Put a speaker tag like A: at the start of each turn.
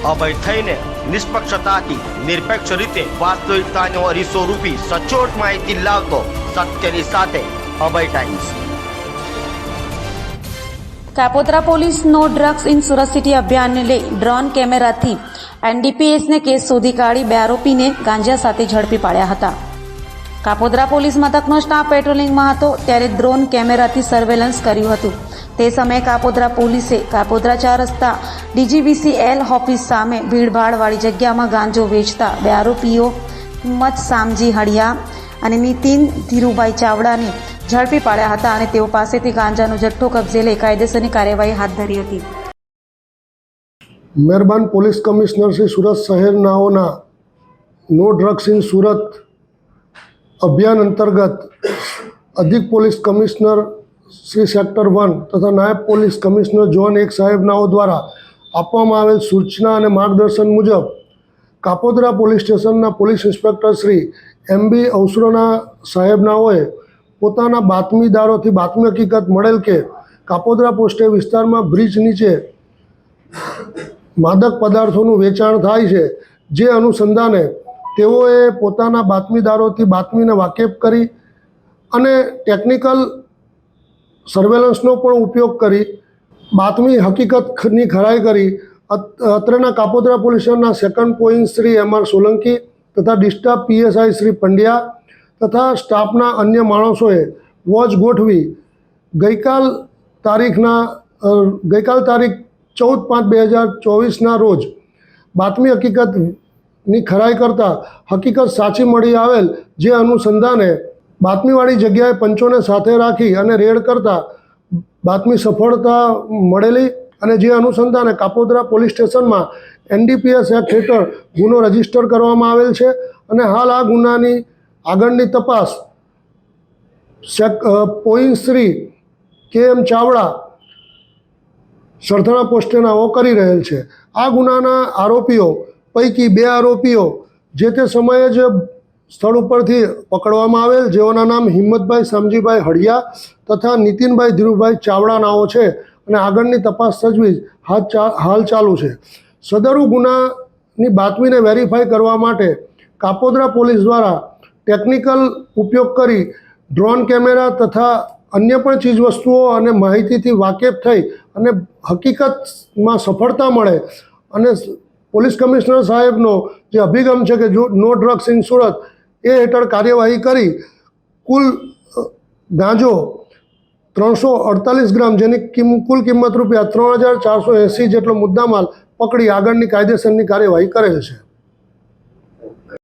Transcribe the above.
A: અભય થઈને નિષ્પક્ષતાથી નિરપેક્ષ રીતે વાસ્તવિકતાનો અરીસો રૂપી સચોટ માહિતી લાવતો સત્યની સાથે Abhay Times.
B: Kapodra police no drugs in Surat city અભિયાનને લઈ ડ્રોન કેમેરાથી એનડીપીએસને કેસ શોધી કાઢી 2 આરોપીને ગાંજા સાથે ઝડપી પાડ્યા હતા। કાપોદ્રા પોલીસ મથકનો સ્ટાફ પેટ્રોલિંગમાં હતો ત્યારે ડ્રોન કેમેરાથી સર્વેલન્સ કર્યું હતું। તે સમયે કાપોદ્રા પોલીસે કાપોદ્રા 4 રસ્તા ડીજીવીસીએલ ઓફિસ સામે ભીડભાડવાળી જગ્યામાં ગાંજો વેચતા 2 આરોપીઓ હિંમત શામજી હળિયા અને નીતિન ધીરુભાઈ ચાવડાને ઝડપી પાડ્યા હતા અને તેઓ પાસેથી ગાંજાનો જથ્થો કબજે લઈ કાયદેસરની કાર્યવાહી હાથ ધરી હતી।
C: મહેરબાન પોલીસ કમિશનર શ્રી સુરત શહેરનાઓના નો ડ્રગ્સ ઇન સુરત અભિયાન અંતર્ગત અધિક પોલીસ કમિશનર શ્રી સેક્ટર 1 તથા નાયબ પોલીસ કમિશનર ઝોન 1 સાહેબનાઓ દ્વારા આપવામાં આવેલ સૂચના અને માર્ગદર્શન મુજબ કાપોદ્રા પોલીસ સ્ટેશનના પોલીસ ઇન્સ્પેક્ટર શ્રી MB અવસરોના સાહેબનાઓએ પોતાના બાતમીદારોથી બાતમી હકીકત મળેલ કે કાપોદ્રા પોસ્ટે વિસ્તારમાં બ્રિજ નીચે માદક પદાર્થોનું વેચાણ થાય છે। જે અનુસંધાને તેઓએ પોતાના બાતમીદારોથી બાતમીને વાકેફ કરી અને ટેકનિકલ સર્વેલન્સનો પણ ઉપયોગ કરી બાતમી હકીકતની ખરાઈ કરી અત્રેના કાપોદ્રા પોલીસ સ્ટેશનના second point Shri MR Solanki તથા ડિસ્ટાફ PSI શ્રી પંડ્યા તથા સ્ટાફના અન્ય માણસોએ વોચ ગોઠવી ગઈકાલ તારીખ 14/5/2024ના રોજ બાતમી હકીકતની ખરાઈ કરતાં હકીકત સાચી મળી આવેલ। જે અનુસંધાને બાતમીવાળી જગ્યાએ પંચોને સાથે રાખી અને રેડ કરતાં બાતમી સફળતા મળેલી અને જે અનુસંધાને કાપોદ્રા પોલીસ સ્ટેશનમાં NDPS એક્ટ હેઠળ ગુનો રજીસ્ટર કરવામાં આવેલ છે અને હાલ આ ગુનાની આગળની તપાસ પોઈન્ટ શ્રી KM ચાવડા સરથાણા પોસ્ટેનાઓ કરી રહેલ છે। આ ગુનાના આરોપીઓ પૈકી 2 આરોપીઓ જે તે સમયે જ સ્થળ ઉપરથી પકડવામાં આવેલ, જેઓના નામ હિંમતભાઈ શામજીભાઈ હળિયા તથા નીતિનભાઈ ધીરુભાઈ ચાવડાનાઓ છે અને આગળની તપાસ તજવીજ હાલ ચાલુ છે। સદરુ ગુનાની બાતમીને વેરીફાઈ કરવા માટે કાપોદ્રા પોલીસ દ્વારા ટેકનિકલ ઉપયોગ કરી ડ્રોન કેમેરા તથા અન્ય પણ ચીજવસ્તુઓ અને માહિતીથી વાકેફ થઈ અને હકીકતમાં સફળતા મળે અને પોલીસ કમિશનર સાહેબનો જે અભિગમ છે કે નો ડ્રગ્સ ઇન સુરત એ હેઠળ કાર્યવાહી કરી કુલ ગાંજો 348 ગ્રામ જેની કુલ કિંમત રૂપિયા 3480 જેટલો મુદ્દામાલ પકડી આગળની કાયદેસરની કાર્યવાહી કરેલ છે।